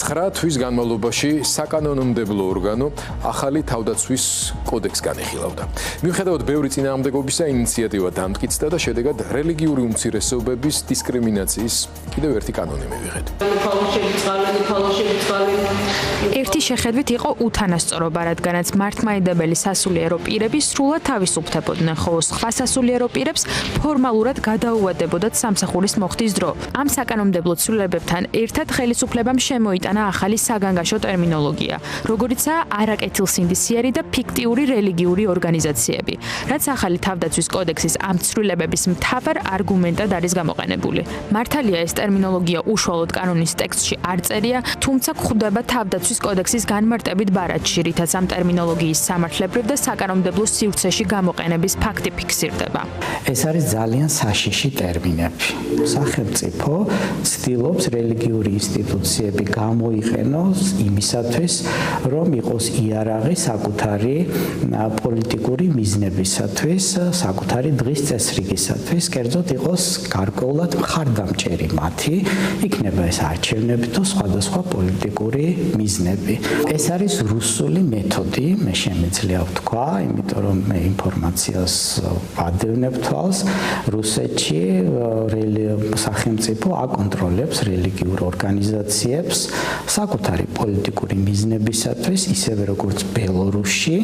9 თვის განმავლობაში საკანონმდებლო ორგანო ახალი თავდაცვის კოდექსს განიხილავდა. მიუხედავად ბევრი წინააღმდეგობისა, ინიციატივა დამტკიცდა და შედეგად რელიგიური უმცირესობების დისკრიმინაციის კიდევ ერთი კანონი მივიღეთ. ერთი შეხედვით იყო უთანასწორობა, რადგანაც მართლმადიდებელი სასულიერო პირები სრულად თავისუფლდებოდნენ, ხოლო სხვა სასულიერო პირებს ფორმალურად გადაუვადებოდათ სამსახურის მოხდის დრო. ამ საკანონმდებლო ცვლილებებთან ერთად ხელისუფლებამ შემოიტანა ახალი საგანგაშო ტერმინოლოგია, როგორიცაა არაკეთილსინდისიერი და ფიქტიური რელიგიური ორგანიზაციები, რაც ახალი თავდაცვის კოდექსის ამ ცვლილებების მთავარ არგუმენტად არის გამოყენებული. მართალია, ეს ტერმინოლოგია უშუალოდ კანონის ტექსტში არ წერია, თუმცა გვხვდება თავდაცვის კოდექსის განმარტებით ბარათში, რითაც ამ ტერმინოლოგიის სამართლებრივ და საკანონმდებლო სივრცეში გამოყენების ფაქტი ფიქსირდება. ეს არის ძალიან საშიში ტერმინები. სახელმწიფო ცდილობს რელიგიური ინსტიტუციები გამოიყენოს იმისათვის, რომ იყოს იარაღი საკუთარი პოლიტიკური მიზნებისათვის, საკუთარი დღის წესრიგისათვის, კერძოდ იყოს გარკვეულად მხარდამჭერი მათი, იქნება ეს არჩევნები თუ სხვადასხვა პოლიტიკური მიზნები. ეს არის რუსული მეთოდი, მე შემიძლია ვთქვა, იმიტომ რომ მე ინფორმაციას ვადევნებ თვალს, რუსეთში სახელმწიფო აკონტროლებს რელიგიურ ორგანიზაციებს საკუთარი პოლიტიკური მიზნებისათვის, ისევე როგორც ბელორუსში,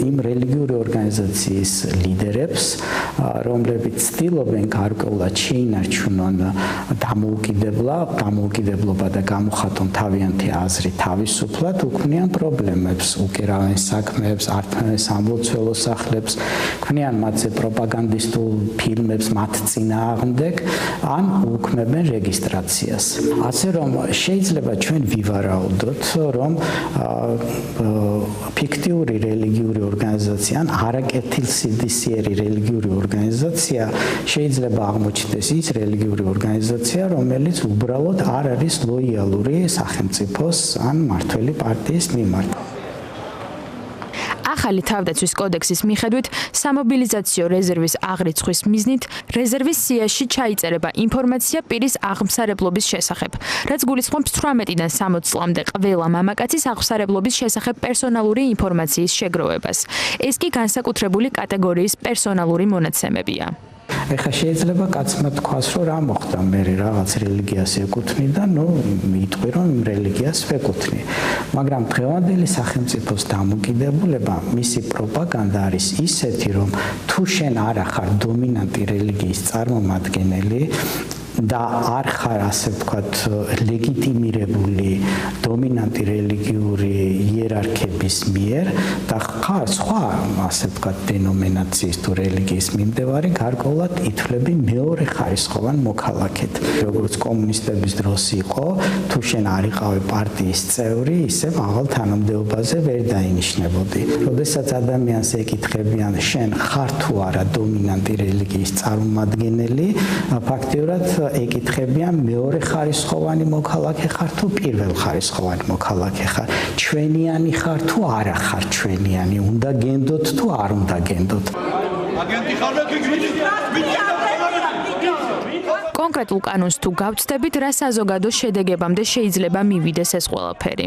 იმ რელიგიური ორგანიზაციის ლიდერებს, რომლებიც ცდილობენ გარკვეულად შეინარჩუნონ დამოუკიდებლობა და გამოხატონ თავიანთი აზრი თავისუფლად, უქმნიან პრობლემებს, უკერავენ საქმეებს, ართმევენ სამლოცველო სახლებს, ქმნიან მათზე პროპაგანდისტულ ფილმებს მათ წინააღმდეგ, ან უქმნებენ რეგისტრაციას. ასე რომ შეიძლება ჩვენ ვივარაუდოთ, რომ ფიქტიური რელიგიური ორგანიზაცია ან არაკეთილსინდისიერი რელიგიური ორგანიზაცია შეიძლება აღმოჩნდეს ის რელიგიური ორგანიზაცია, რომელიც უბრალოდ არ არის ლოიალური სახელმწიფოს ან მმართველი პარტიის მიმართ. ახალი თავდაცვის კოდექსის მიხედვით სამობილიზაციო რეზერვის აღრიცხვის მიზნით რეზერვის სიაში ჩაიწერება ინფორმაცია პირის აღმსარებლობის შესახებ, რაც გულისხმობს 18-დან 60 წლამდე ყველა მამაკაცის აღმსარებლობის შესახებ პერსონალური ინფორმაციის შეგროვებას. ეს კი განსაკუთრებული კატეგორიის პერსონალური მონაცემებია. ეხლა შეიძლება კაცმა თქვას, რომ რა მოხდა, მე რაღაც რელიგიას ეკუთვნი და მიიტყვი, რომ იმ რელიგიას ვეკუთვნი. მაგრამ დღევანდელი სახელმწიფოს დამოკიდებულება, მისი პროპაგანდა არის ისეთი, რომ თუ შენ არ ახარ დომინანტი რელიგიის წარმომადგენელი და არ ხარ, ასე ვთქვათ, ლეგიტიმირებული დომინანტი რელიგიური იერარქების მიერ და ხარ სხვა, ასე ვთქვათ, დენომინაციის თუ რელიგიის მიმდევარი, გარკვეულად ითვლები მეორე ხარისხოვან მოქალაქედ. როგორც კომუნისტების დროს იყო, თუ შენ არ იყავი პარტიის წევრი, ისე მაღალ თანამდებობაზე ვერ დაინიშნებოდი. როდესაც ადამიანს ეკითხებიან, შენ ხარ თუ არა დომინანტი რელიგიის წარმომადგენელი, ფაქტიურად ეკითხებიან მეორე ხარისხოვანი მოქალაქე ხარ თუ პირველ ხარისხოვანი მოქალაქე ხარ, ჩვენიანი ხარ თუ არა ხარ ჩვენიანი, უნდა გენდოთ თუ არ უნდა გენდოთ. კონკრეტულ კანონს თუ გავცდებით, რა საზოგადო შედეგებამდე შეიძლება მივიდეს ეს ყველაფერი.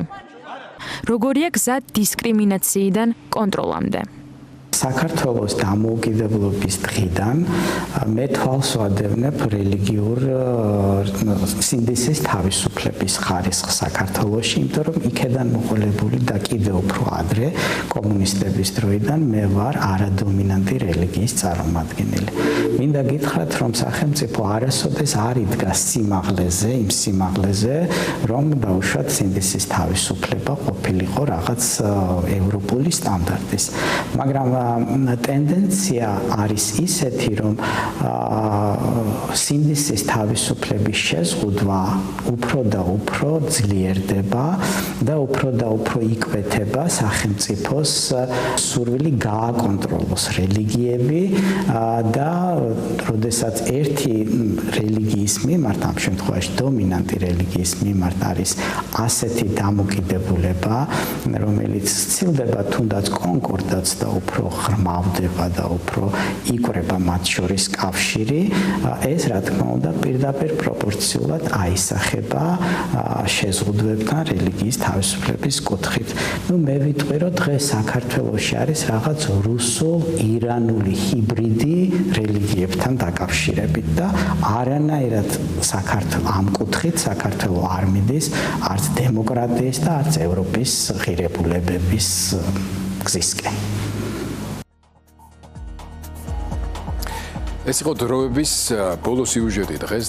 როგორია გზა დისკრიმინაციიდან კონტროლამდე? საქართველოს დამოუკიდებლობის დღიდან მე თვალს ვადევნებ რელიგიურ სინდისის თავისუფლების ხარისხს საქართველოში, იმიტომ რომ იქედან მოყოლებული და კიდევ უფრო ადრე კომუნისტების დროიდან მე ვარ არადომინანტი რელიგიის წარმომადგენელი. მინდა გითხრათ, რომ სახელმწიფო არასოდეს არ იდგა სიმაღლეზე, იმ სიმაღლეზე, რომ დაუშვათ სინდისის თავისუფლება ყოფილიყო რაღაც ევროპული სტანდარტის. მაგრამ ტენდენცია არის ისეთი, რომ სინდისის თავისუფლების შეზღუდვა უფრო და უფრო ძლიერდება და უფრო იკვეთება სახელმწიფოს სურვილი გააკონტროლოს რელიგიები და როდესაც ერთი რელიგიის მიმართ, ამ შემთხვევაში დომინანტი რელიგიის მიმართ არის ასეთი დამოკიდებულება, რომელიც სცილდება თუნდაც კონკორდაც და უფრო ღრმავდება და უფრო იკვრება მათ შორის კავშირი, ეს რა თქმა უნდა პირდაპირ პროპორციულად აისახება შეზღუდვებთან რელიგიის თავისუფლების კუთხით. მე ვიტყვი, რომ დღეს საქართველოში არის რაღაც რუსულ-ირანული ჰიბრიდი რელიგიებთან დაკავშირებით და არანაირად ამ კუთხით საქართველო არ მიდის არც დემოკრატიის და არც ევროპის ღირებულებების გზისკენ. ეს იყო დროების ბოლო სიუჟეტი დღეს